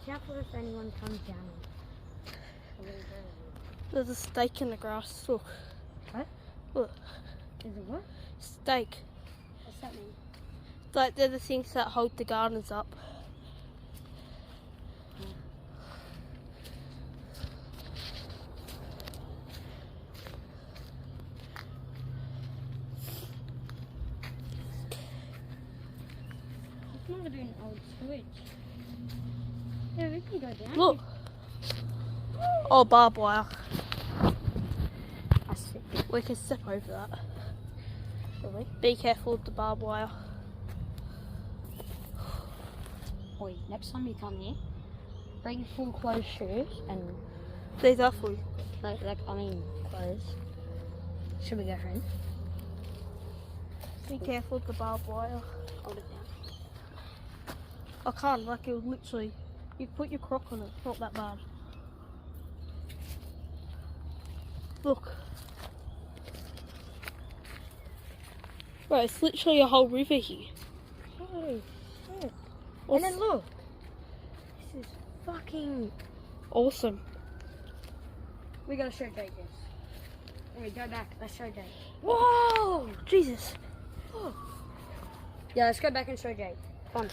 careful if anyone comes down. There's a steak in the grass. Look. What? Look. Is it what? Steak. What's that mean? Like they're the things that hold the gardens up. I'm not doing old switch. Yeah, we can go down. Look. Oh, barbed wire. I see. We can step over that. Really? Be careful with the barbed wire. Oi, next time you come here, bring full clothes shoes and These are full. clothes. Should we go, friend? Be careful with the barbed wire. Hold it down. I can't, like it would literally, you put your crock on it, it's not that bad. Look. Bro, it's literally a whole river here. Holy shit. What's And then look. This is fucking... awesome. We gotta show Jake this. Alright, go back. Let's show Jake. Whoa! Jesus. Yeah, let's go back and show Jake. Come on.